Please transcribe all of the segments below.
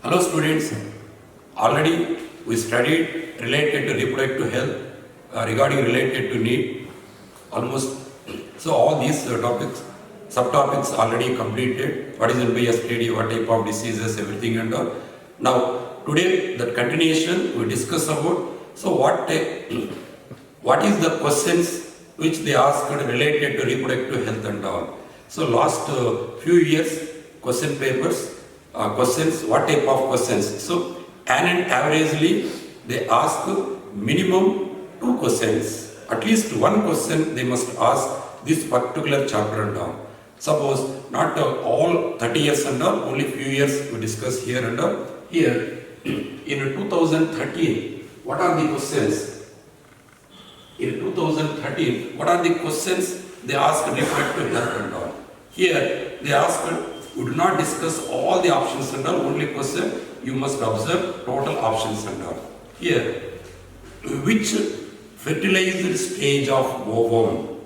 Hello students, already we studied related to reproductive health, regarding related to need, almost, so all these topics, subtopics already completed, what is meant by STD, what type of diseases, everything and all. Now today that continuation we discuss about, so what is the questions which they asked related to reproductive health and all. So last few years question papers, questions, what type of questions. So averagely they ask minimum 2 questions. At least one question they must ask this particular chapter and all. Suppose not all 30 years and all, only few years we discuss here and all. Here in 2013, what are the questions? In 2013, what are the questions they asked reproductive health and all? Here they asked, we do not discuss all the options and all, only question you must observe total options and all. Here, which fertilized stage of ovum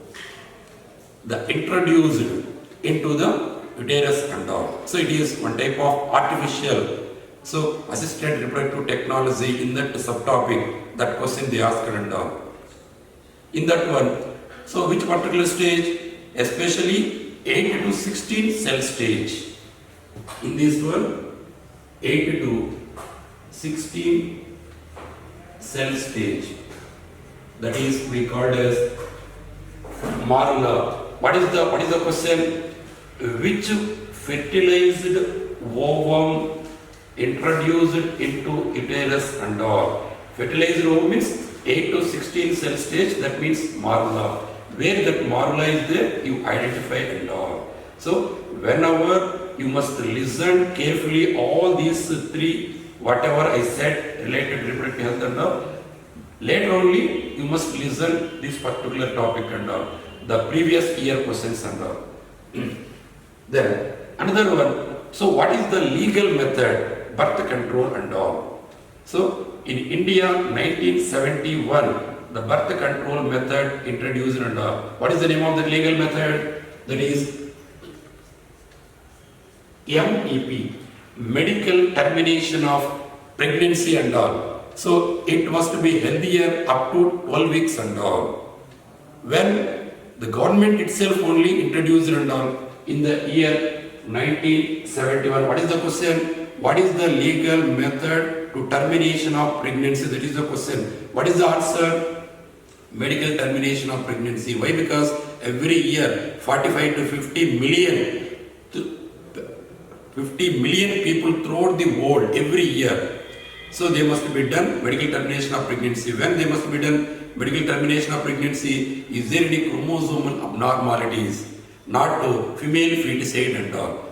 the introduced into the uterus and all. So it is one type of artificial, so assisted reproductive technology in that subtopic, that question they asked and all. In that one, so which particular stage, especially 8 to 16 cell stage. In this one, 8 to 16 cell stage, that is we called as marula. What is the question? Which fertilized ovum introduced into uterus and all. Fertilized ovum means 8 to 16 cell stage, that means marula. Where that marula is there, you identify and all. So whenever you must listen carefully all these 3, whatever I said related to reproductive health and all. Later only you must listen this particular topic and all, the previous year questions and all. Then another one, so what is the legal method, birth control and all. So in India 1971, the birth control method introduced and all. What is the name of the legal method? That is MEP, medical termination of pregnancy and all. So it must be healthier up to 12 weeks and all. When the government itself only introduced and all in the year 1971, what is the question? What is the legal method to termination of pregnancy? That is the question. What is the answer? Medical termination of pregnancy. Why? Because every year 45 to 50 million people throughout the world every year. So they must be done medical termination of pregnancy. When they must be done medical termination of pregnancy, is there any chromosomal abnormalities? Not to female feticide and all.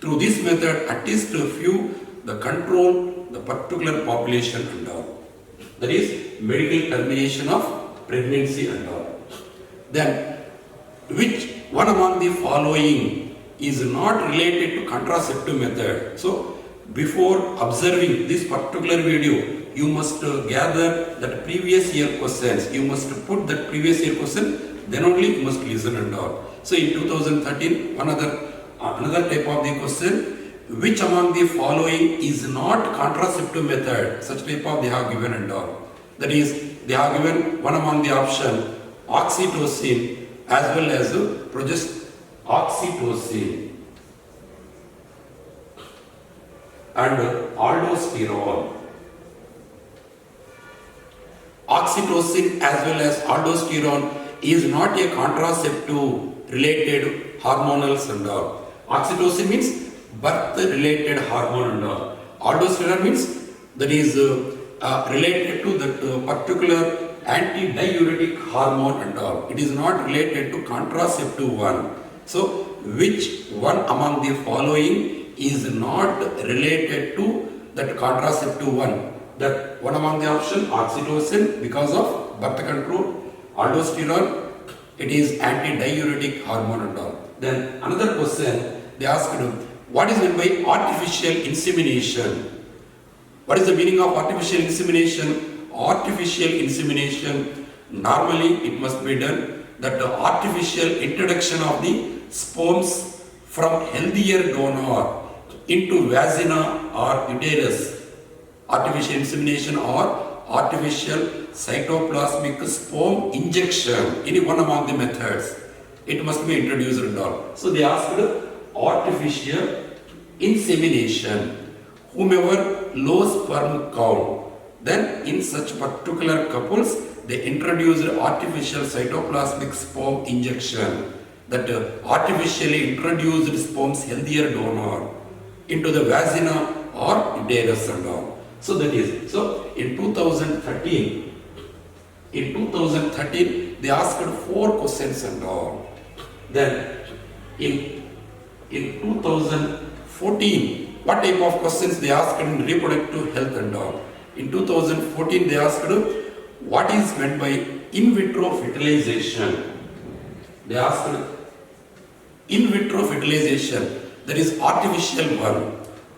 Through this method, at least a few, the control the particular population and all. That is medical termination of pregnancy and all. Then, which one among the following is not related to contraceptive method? So, before observing this particular video, you must gather that previous year questions. You must put that previous year question, then only you must listen and all. So, in 2013, another type of the question, which among the following is not contraceptive method? Such type of they have given and all. That is, they have given one among the option, oxytocin as well as oxytocin and aldosterone. Oxytocin as well as aldosterone is not a contraceptive related hormonals and all. Oxytocin means birth related hormone and all. Aldosterone means that is related to that particular anti-diuretic hormone and all. It is not related to contraceptive one. So which one among the following is not related to that contraceptive one? That one among the option, oxytocin because of birth control, aldosterone, it is anti-diuretic hormone and all. Then another question they asked, what is meant by artificial insemination? What is the meaning of artificial insemination? Artificial insemination, normally it must be done that the artificial introduction of the sperms from healthier donor into vagina or uterus, artificial insemination or artificial cytoplasmic sperm injection, any one among the methods, it must be introduced and all. So they asked artificial insemination, whomever low sperm count, then in such particular couples, they introduced artificial cytoplasmic sperm injection, that artificially introduced sperm's healthier donor into the vagina or uterus and all. So that is, so in 2013, they asked 4 questions and all. Then in 2014, what type of questions they asked in reproductive health and all. In 2014, they asked what is meant by in vitro fertilization. They asked in vitro fertilization, that is artificial one.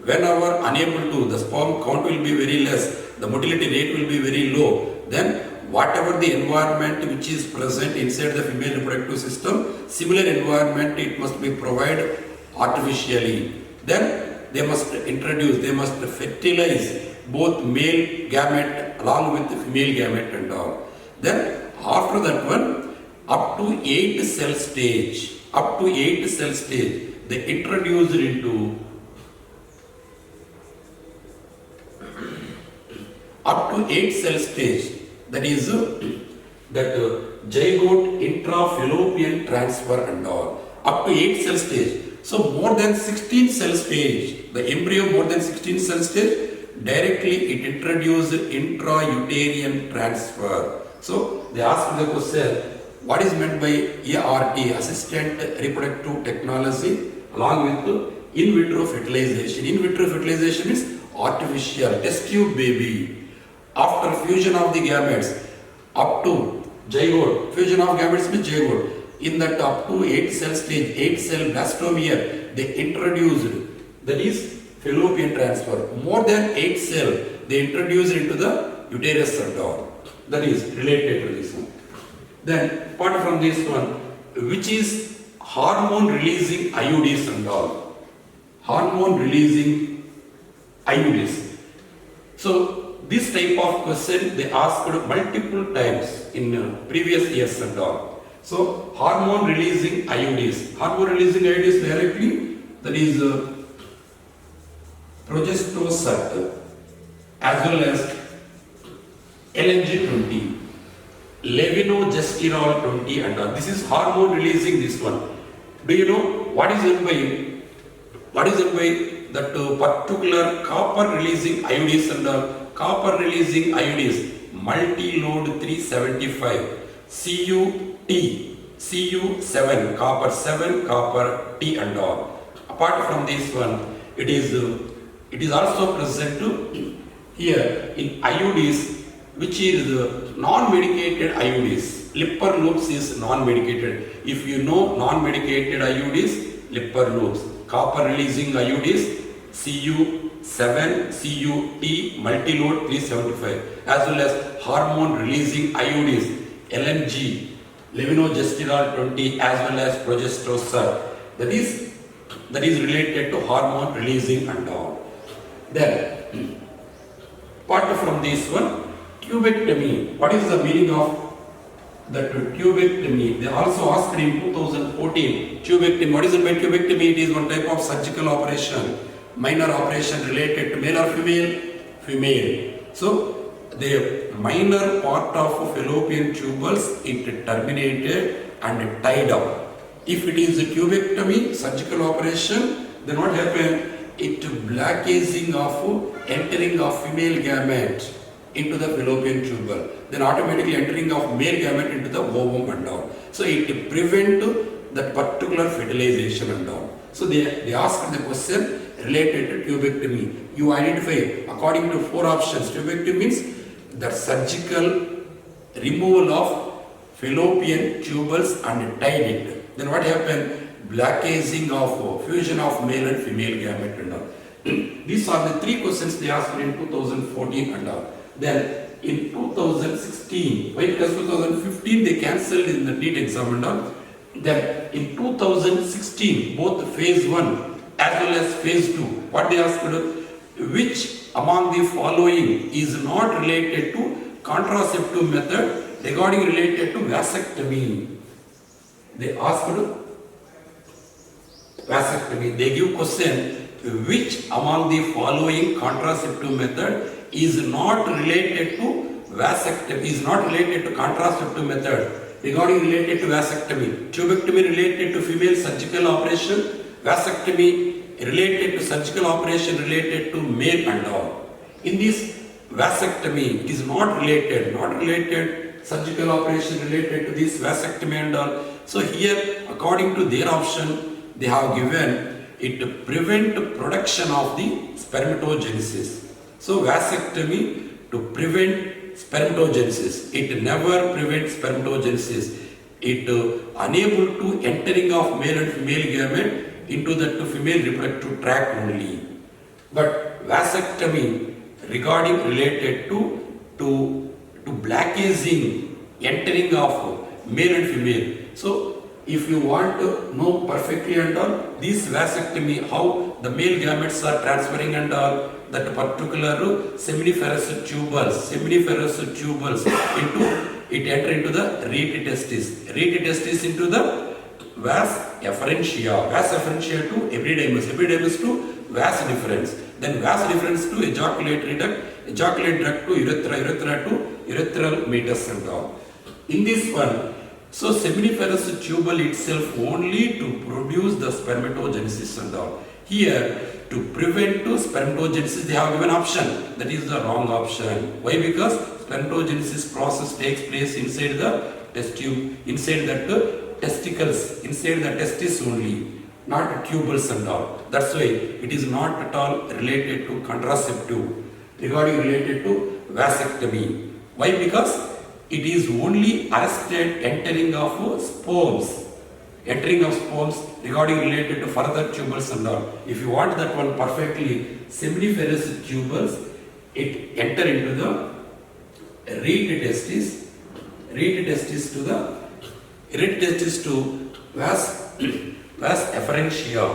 Whenever unable to, the sperm count will be very less, the motility rate will be very low, then whatever the environment which is present inside the female reproductive system, similar environment it must be provided artificially. Then they must introduce, they must fertilize both male gamete along with the female gamete and all. Then after that one, up to 8 cell stage, they introduced into up to 8 cell stage, that is zygote intrafallopian transfer and all, up to 8 cell stage. So more than 16 cell stage, the embryo more than 16 cell stage, directly it introduced intrauterine transfer. So they asked the question, what is meant by ART, assistant reproductive technology, along with in vitro fertilization. In vitro fertilization is artificial test tube baby. After fusion of the gametes up to zygote, fusion of gametes means zygote. In that up to 8 cell stage, 8 cell blastomere, they introduced, that is fallopian transfer. More than 8 cell, they introduced into the uterus and all. That is related to this one. Then, apart from this one, which is hormone releasing IUDs and all. Hormone releasing IUDs. So, this type of question they asked multiple times in previous years and all. So, hormone releasing IUDs. Hormone releasing IUDs directly, that is progesterone as well as LNG20. Levonorgestrel 20 and all. This is hormone releasing this one. Do you know what is it by that particular copper releasing IUDs and all? Copper releasing IUDs, multi-load 375, Cu7, copper 7, copper T and all. Apart from this one, it is also present here in IUDs, which is non-medicated IUDs. Lipper loops is non-medicated. If you know non-medicated IUDs, Lipper loops. Copper releasing IUDs, Cu7, Cut, multi-load 375, as well as hormone releasing IUDs, LNG, levonorgestrel 20, as well as progesterone. That is related to hormone releasing and all. Then, apart from this one, tubectomy. What is the meaning of that tubectomy? They also asked in 2014, tubectomy. What is it by tubectomy? It is one type of surgical operation, minor operation related to male or female? Female. So, the minor part of fallopian tubules, it terminated and tied up. If it is a tubectomy, surgical operation, then what happened? It blockaging of entering of female gamete into the fallopian tubule, then automatically entering of male gamete into the ovum and all. So it prevent that particular fertilization and all. So they asked the question related to tubectomy. You identify according to 4 options. Tubectomy means the surgical removal of fallopian tubules and tied it. Then what happened? Blockaging of fusion of male and female gamete and all. These are the 3 questions they asked in 2014 and all. Then in 2016, why? Because 2015 they cancelled in the NEET exam and all. Then in 2016, both phase 1 as well as phase 2, What they asked, which among the following is not related to contraceptive method regarding related to vasectomy? They asked vasectomy. They give question, which among the following contraceptive method is not related to vasectomy, is not related to contraceptive method regarding related to vasectomy? Tubectomy related to female surgical operation, vasectomy related to surgical operation related to male and all. In this vasectomy, it is not related surgical operation related to this vasectomy and all. So here, according to their option, they have given it to prevent production of the spermatogenesis. So vasectomy to prevent spermatogenesis. It never prevents spermatogenesis. It unable to entering of male and female gamete into the female reproductive tract only. But vasectomy regarding related to blockaging entering of male and female. So if you want to know perfectly and all, this vasectomy, how the male gametes are transferring and all, that particular seminiferous tubules into, it enter into the rete testis into the vas efferentia to epididymis to vas deferens, then vas deferens to ejaculatory duct to urethra to urethral meatus and all. In this one, so seminiferous tubule itself only to produce the spermatogenesis and all. Here, to prevent to spermatogenesis, they have given option. That is the wrong option. Why? Because spermatogenesis process takes place inside the test tube, inside that testicles, inside the testis only, not tubules and all. That's why it is not at all related to contraceptive, regarding related to vasectomy. Why? Because it is only arrested entering of sperms regarding related to further tubules and all. If you want that one perfectly, seminiferous tubules, it enter into the rete testis to vas efferentia,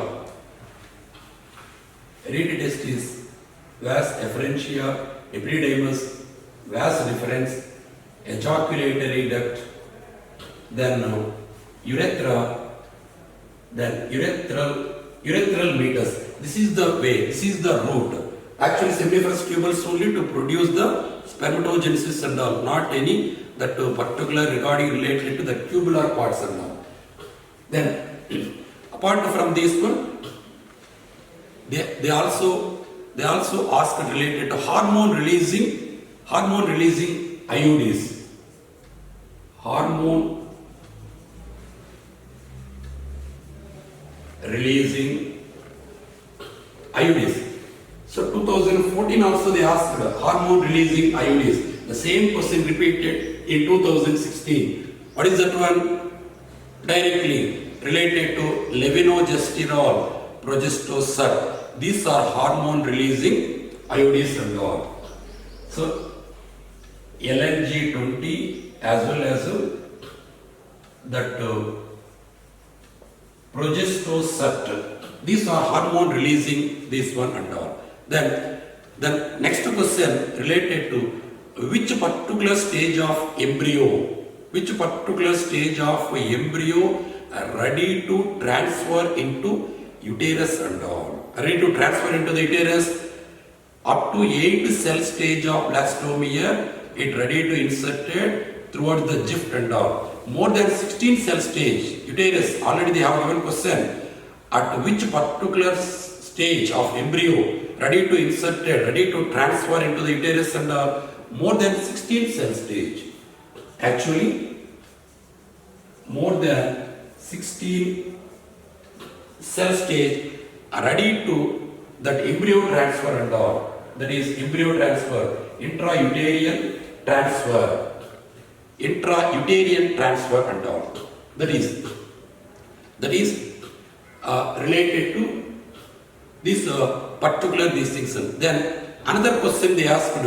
rete testis, vas efferentia, epididymis, vas deferens, ejaculatory duct, then urethra, then urethral meatus. This is the way, this is the route. Actually, seminiferous tubules only to produce the spermatogenesis and all, not any that particular regarding related to the tubular parts and all. Then, apart from this one, they also asked related to hormone releasing IUDs. Hormone releasing IUDs. So 2014 also they asked hormone releasing IUDs. The same question repeated in 2016. What is that one? Directly related to levonorgestrel, progesterone. These are hormone releasing IUDs and all. So LNG20 as well as that progesterone. These are hormone releasing this one and all. Then next question related to which particular stage of embryo ready to transfer into uterus and all. Ready to transfer into the uterus up to 8 cell stage of blastomere, it ready to inserted throughout the gift and all. More than 16 cell stage uterus, already they have given question, at which particular stage of embryo ready to inserted, ready to transfer into the uterus and all. More than 16 cell stage. Actually, more than 16 cell stage are ready to that embryo transfer and all. That is embryo transfer, intrauterine transfer and all. That is related to this particular these things. Then another question they asked,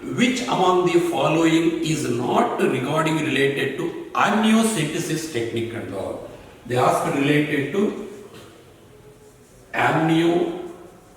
which among the following is not regarding related to amniocentesis technique and all. They asked related to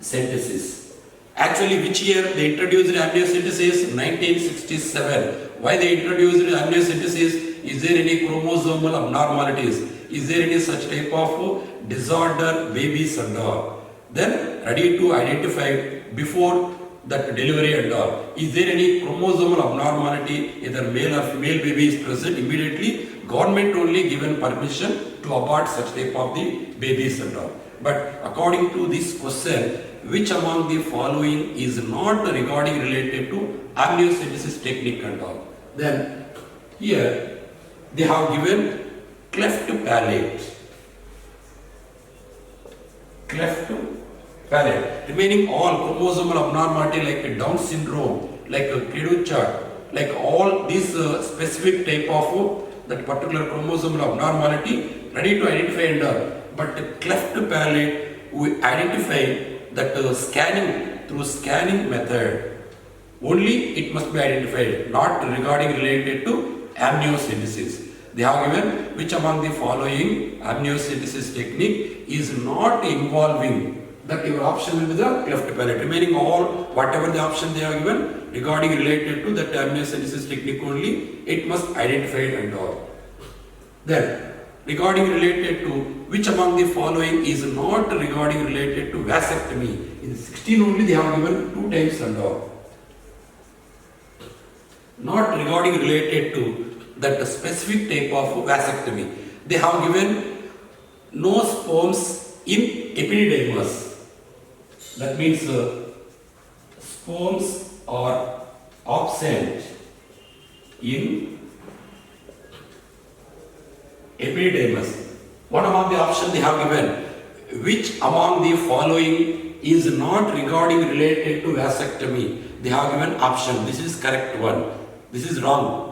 amniocentesis. Actually, which year they introduced amniocentesis? 1967. Why they introduced amniocentesis? Is there any chromosomal abnormalities? Is there any such type of disorder, babies and all? Then ready to identify before that delivery and all. Is there any chromosomal abnormality, either male or female baby is present, immediately government only given permission to abort such type of the babies and all. But according to this question, which among the following is not regarding related to amniocentesis technique and all? Then here they have given cleft palate. Cleft palate. Remaining all chromosomal abnormality like Down syndrome, like Cru chart, like all these specific type of that particular chromosomal abnormality ready to identify and all. But cleft palate, we identify that through scanning method only it must be identified, not regarding related to amniocentesis. They have given which among the following amniocentesis technique is not involving, that your option will be the cleft palate. Remaining all, whatever the option they have given regarding related to that amniocentesis technique only, it must identify and all. Then regarding related to which among the following is not regarding related to vasectomy. In 16 only they have given 2 times and all. Not regarding related to that specific type of vasectomy. They have given no sperms in epididymis. That means sperms are absent in epididymis. One among the options they have given, which among the following is not regarding related to vasectomy? They have given option. This is correct one. This is wrong.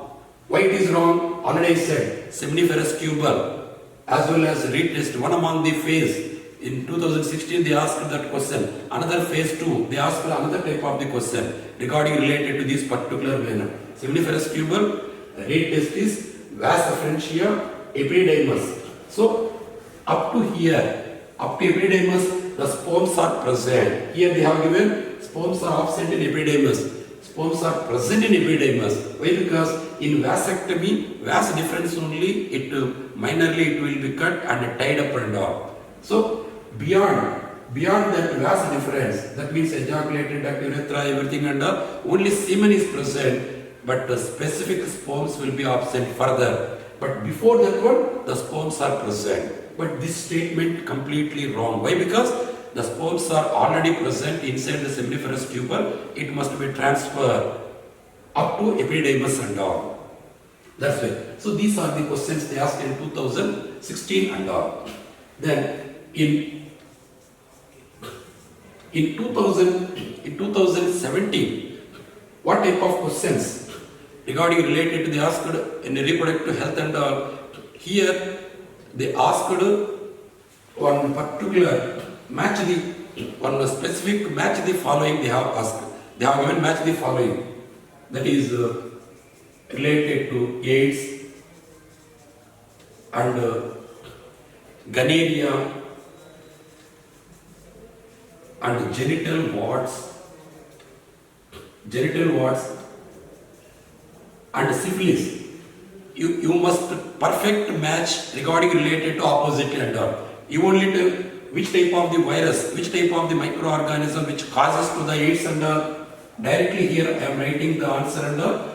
Why it is wrong? Already I said seminiferous tubal as well as retest. One among the phase in 2016 they asked that question. Another phase 2 they asked another type of the question regarding related to this particular manner. Seminiferous tubal, retest is vas afferentia, epididymis. So up to here, up to epididymis, the sperms are present. Here they have given sperms are absent in epididymis. Sperms are present in epididymis. Why? Because in vasectomy, vas difference only, it minorly it will be cut and tied up and all. So beyond that vas difference, that means ejaculated duct, urethra, everything and all, only semen is present, but the specific sperms will be absent further. But before that one, the sperms are present. But this statement completely wrong. Why? Because the sperms are already present inside the seminiferous tubal. It must be transferred up to epididymis and all. That's why. So these are the questions they asked in 2016 and all. Then in 2017, what type of questions regarding related to the asked in reproductive health and all? Here they asked one particular match the one specific match the following. They have asked. They have given match the following. That is related to AIDS and gonorrhea and genital warts and syphilis. You must perfect match regarding related to opposite and all. You only tell which type of the virus, which type of the microorganism which causes to the AIDS and all. Directly here I am writing the answer and all.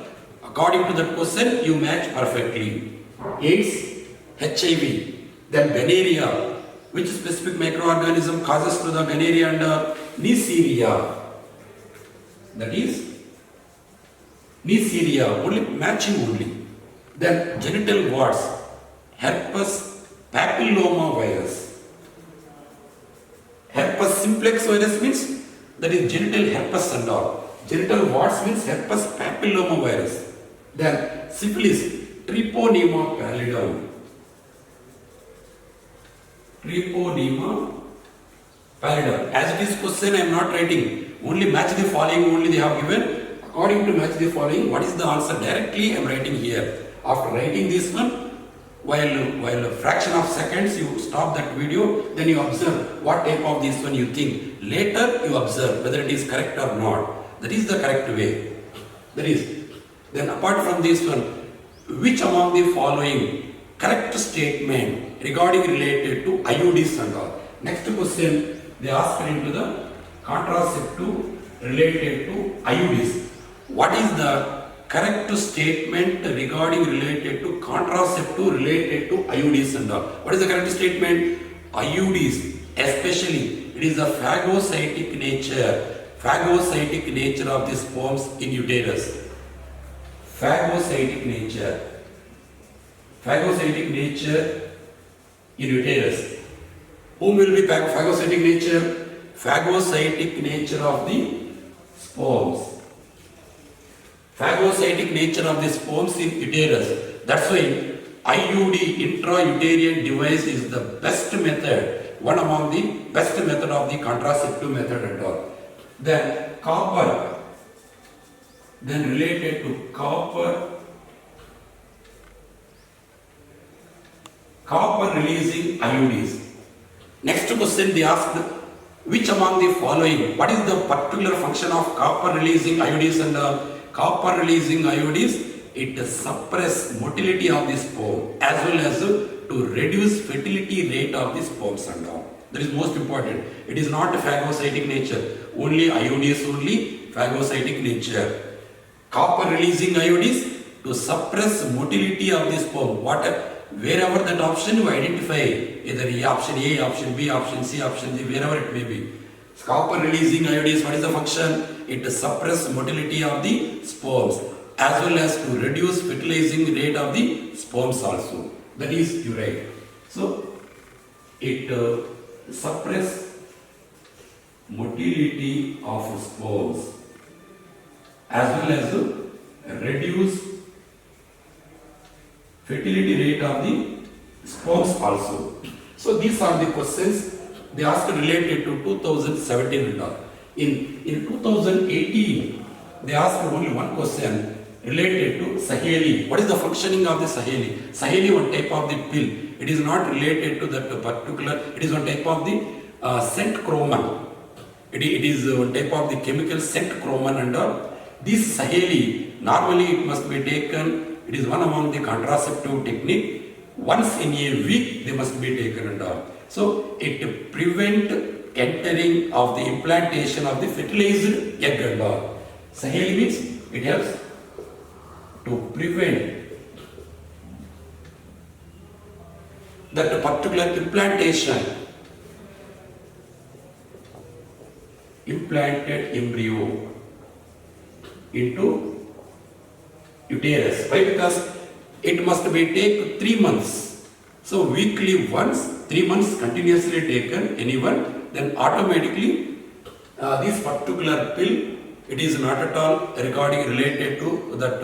According to that question, you match perfectly. AIDS, HIV, then gonorrhea, which specific microorganism causes to the gonorrhea and Neisseria. That is Neisseria, only matching only. Then genital warts, herpes papilloma virus. Herpes simplex virus means that is genital herpes and all. Genital warts means herpes papilloma virus. Then syphilis, Treponema pallidum. Treponema pallidum. As it is question I am not writing. Only match the following only they have given. According to match the following, what is the answer? Directly I am writing here. After writing this one, while a fraction of seconds you stop that video, then you observe what type of this one you think. Later you observe whether it is correct or not. That is the correct way. That is. Then apart from this one, which among the following correct statement regarding related to IUDs and all. Next question they asked into the contraceptive related to IUDs. What is the correct statement regarding related to contraceptive related to IUDs and all? What is the correct statement? IUDs, especially, it is the phagocytic nature of the sperms in uterus. Phagocytic nature in uterus. Whom will be phagocytic nature? Phagocytic nature of the sperms. Phagocytic nature of the sperms in uterus. That's why IUD, intrauterine device, is the best method, one among the best method of the contraceptive method and all. Then copper, then related to copper releasing IUDs. Next question they asked, which among the following, what is the particular function of copper releasing IUDs and all? Copper releasing IUDs, it suppress motility of the sperm as well as to reduce fertility rate of the sperms and all. That is most important. It is not a phagocytic nature. Only IUDs only phagocytic nature. Copper releasing IUDs to suppress motility of the sperm. Wherever that option you identify, either option A, option B, option C, option D, wherever it may be. Copper releasing IUDs, what is the function? It suppress motility of the sperms as well as to reduce fertilizing rate of the sperms also. That is you right. So it suppress motility of sperms as well as reduce fertility rate of the sperms also. So these are the questions they asked related to 2017 and all. In 2018, they asked only one question related to Saheli. What is the functioning of the Saheli? Saheli, one type of the pill. It is not related to that particular, it is one type of the centchroman. It is one type of the chemical centchroman and all. This Saheli, normally it must be taken, it is one among the contraceptive technique. Once in a week they must be taken and all. So it prevent entering of the implantation of the fertilized egg and all. Saheli means it helps to prevent that particular implanted embryo into uterus. Why? Because it must be taken 3 months. So weekly once, 3 months continuously taken, anyone, then automatically this particular pill, it is not at all regarding related to that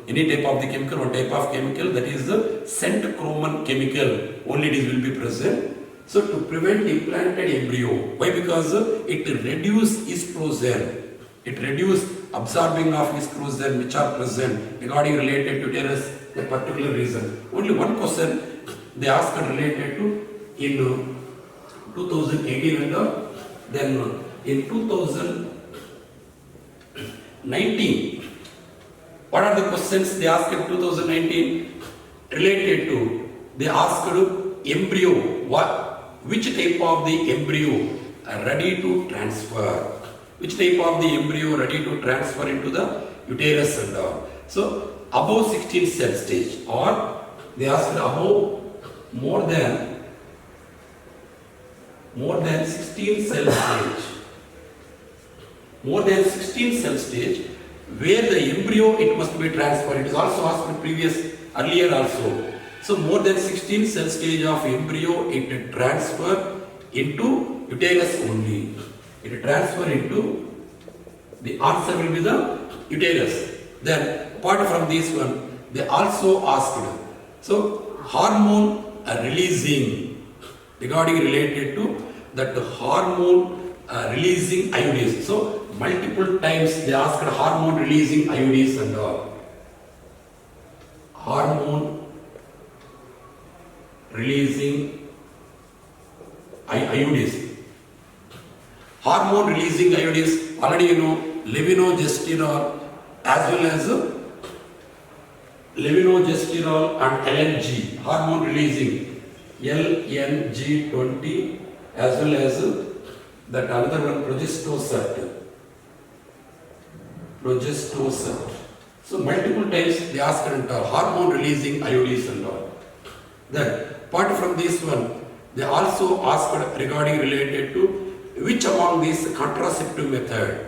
any type of the chemical, one type of chemical, that is the centchroman chemical, only it will be present. So to prevent implanted embryo, why? Because it reduce estrogen, it reduce absorbing of estrogen which are present regarding related to uterus, a particular reason. Only one question they asked related to in 2018 and then in 2019. What are the questions they asked in 2019 related to? They asked embryo, which type of the embryo are ready to transfer? Which type of the embryo ready to transfer into the uterus and all? So above 16 cell stage, or they asked above more than 16 cell stage. More than 16 cell stage, where the embryo it must be transferred. It is also asked in earlier also. So more than 16 cell stage of embryo, it transfer into uterus only. It transfer into the answer will be the uterus. Then apart from this one, they also asked. So hormone releasing, regarding related to that hormone releasing IUDs. So multiple times they asked hormone releasing IUDs and all. Hormone releasing IUDs. Hormone releasing IUDs, already you know, levonorgestrel as well as levonorgestrel and LNG, hormone releasing LNG20 as well as that another one progestosert. So multiple times they ask and hormone releasing IUDs and all. Then apart from this one, they also asked regarding related to which among these contraceptive method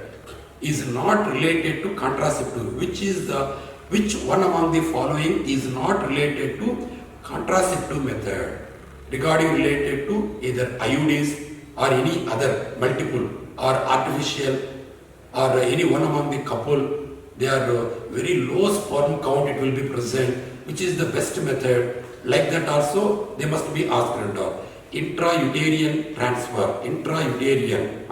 is not related to contraceptive, which one among the following is not related to contraceptive method regarding related to either IUDs or any other multiple or artificial or any one among the couple, they are very low sperm count it will be present, which is the best method. Like that also they must be asked and intrauterine transfer, intrauterine.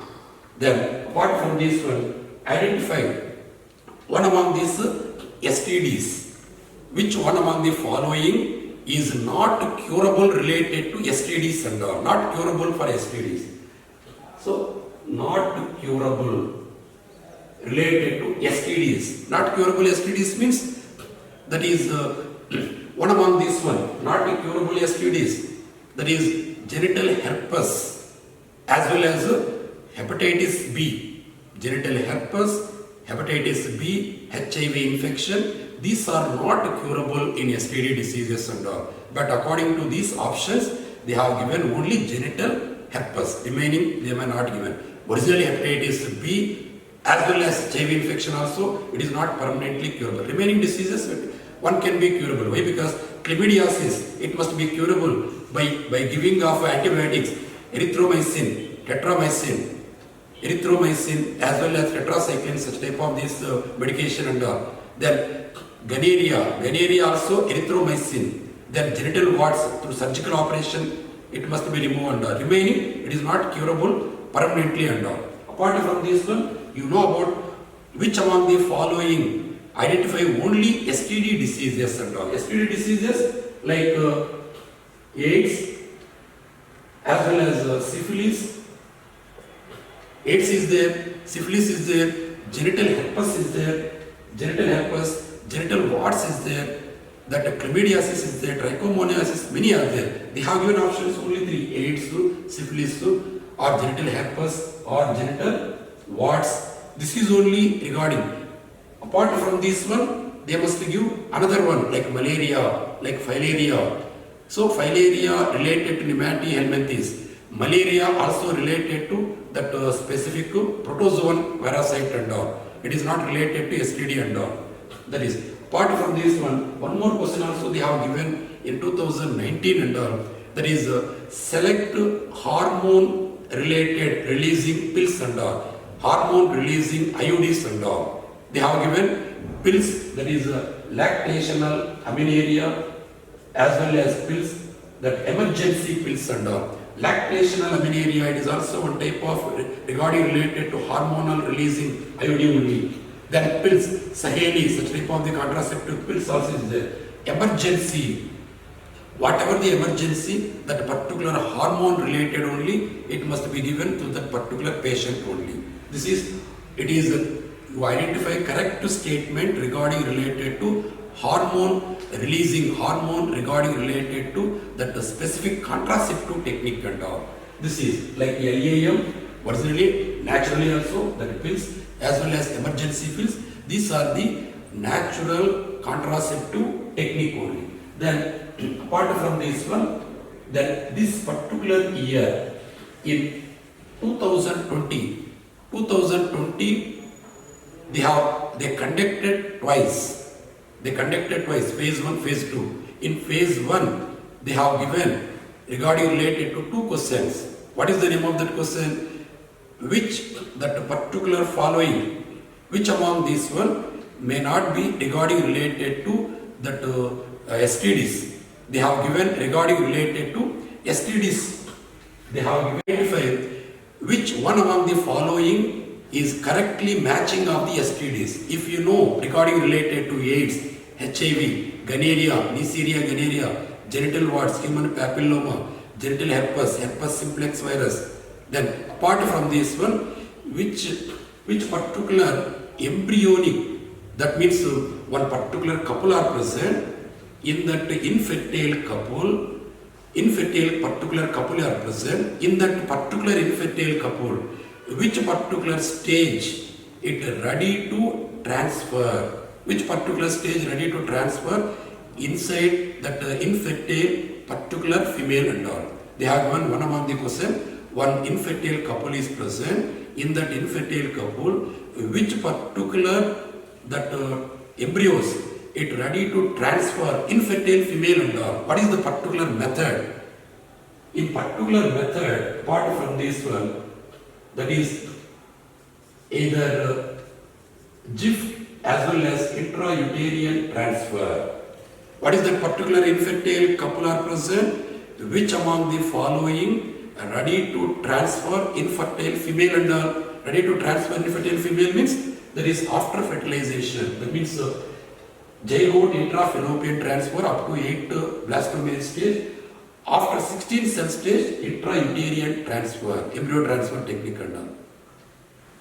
Then apart from this one, identify one among these STDs, which one among the following is not curable related to STDs and all, not curable for STDs. So not curable related to STDs. Not curable STDs means that is one among this one, not curable STDs, that is genital herpes as well as hepatitis B. Genital herpes, hepatitis B, HIV infection, these are not curable in STD diseases and all. But according to these options, they have given only genital herpes, remaining they may not given. Originally hepatitis B as well as HIV infection also, it is not permanently curable. Remaining diseases, one can be curable. Why? Because chlamydiasis, it must be curable by giving of antibiotics, erythromycin, tetramycin, as well as tetracycline, such type of this medication and all. Then gonorrhea also erythromycin. Then genital warts through surgical operation, it must be removed and all. Remaining, it is not curable permanently and all. Apart from this one, you know about which among the following identify only STD diseases and all. STD diseases like AIDS as well as syphilis. AIDS is there, syphilis is there, genital herpes is there, genital warts is there, that chlamydiasis is there, trichomoniasis, many are there. They have given options only three: AIDS, syphilis, or genital herpes or genital warts. This is only regarding. Apart from this one, they must give another one like malaria, like filaria. So filaria related to Nemate helminthes. Malaria also related to that specific protozoan parasite and all. It is not related to STD and all. That is. Apart from this one more question also they have given in 2019 and all. That is select hormone related releasing pills and all. Hormone releasing IUDs and all. They have given pills, that is lactational amenorrhea as well as pills, that emergency pills and all. Lactational amenorrhea, it is also one type of regarding related to hormonal releasing IUD only. Then pills, Saheli, such type of the contraceptive pills also is there. Emergency, whatever the emergency, that particular hormone related only, it must be given to that particular patient only. This is, it is, you identify correct statement regarding related to hormone releasing, hormone regarding related to that specific contraceptive technique and all. This is like LAM, originally, naturally also, that pills as well as emergency pills. These are the natural contraceptive technique only. Then apart from this one, then this particular year in 2020, they conducted twice. Phase 1, phase 2. In phase 1, they have given regarding related to two questions. What is the name of that question? Which that particular following, which among this one may not be regarding related to that STDs. They have given regarding related to STDs. They have given which one among the following is correctly matching of the STDs. If you know regarding related to AIDS, HIV, gonorrhea, Neisseria gonorrhea, genital warts, human papilloma, genital herpes, herpes simplex virus. Then apart from this one, which particular embryonic, that means one particular couple are present, in that infertile particular couple are present, in that particular infertile couple, which particular stage it ready to transfer, which particular stage ready to transfer inside that infertile particular female and all. They have given one among the question, one infertile couple is present, in that infertile couple, which particular that embryos it ready to transfer infertile female and all. What is the particular method? In particular method, apart from this one, that is either GIF as well as intrauterine transfer. What is that particular infertile couple are present? Which among the following ready to transfer infertile female and all? Ready to transfer infertile female means that is after fertilization. That means zygote intrafallopian transfer up to 8 blastomere stage. After 16 cell stage, intrauterine transfer, embryo transfer technique and all.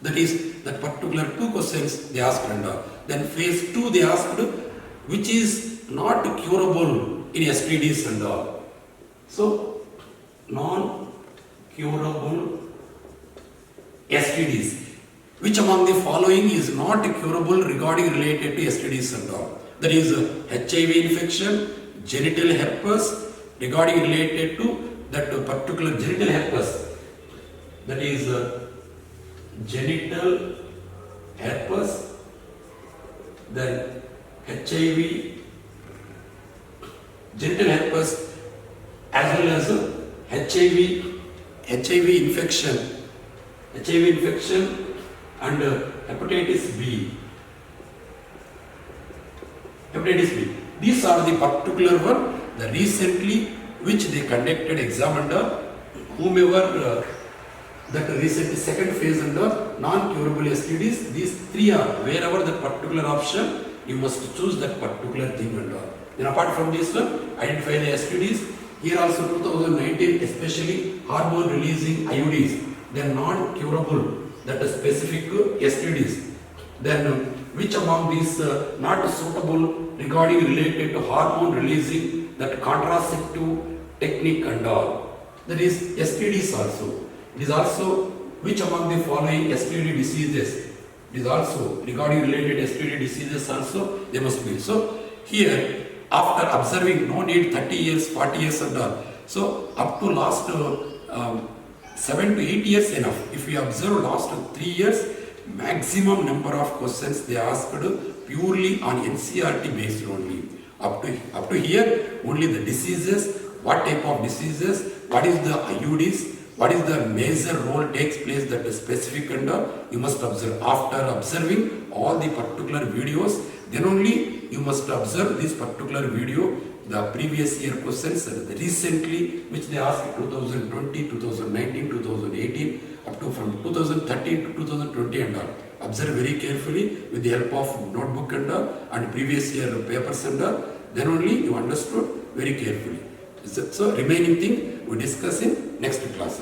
That is, that particular 2 questions they asked and all. Then phase 2 they asked, which is not curable in STDs and all. So, non-curable STDs. Which among the following is not curable regarding related to STDs and all? That is HIV infection, genital herpes, regarding related to that particular genital herpes. That is genital herpes, then HIV, genital herpes as well as HIV infection and hepatitis B. These are the particular one, the recently which they conducted exam under whomever that recently second phase under non-curable STDs. These 3 are wherever that particular option, you must choose that particular thing and all. Then apart from this one, identify the STDs. Here also 2019, especially hormone releasing IUDs, then non-curable, that is specific STDs. Then which among these not suitable regarding related to hormone releasing that contraceptive technique and all. That is STDs also. It is also which among the following STD diseases. It is also regarding related STD diseases also they must be. So here after observing no need 30 years, 40 years and all. So up to last 7 to 8 years enough. If we observe last 3 years, maximum number of questions they asked purely on NCERT based only. Up to here only the diseases, what type of diseases, what is the IUDs, what is the major role takes place that is specific and you must observe. After observing all the particular videos, then only you must observe this particular video, the previous year questions, recently which they asked 2020, 2019, 2018, up to from 2013 to 2020 and all. Observe very carefully with the help of notebook and previous year papers and then only you understood very carefully. So remaining thing we discuss in next class.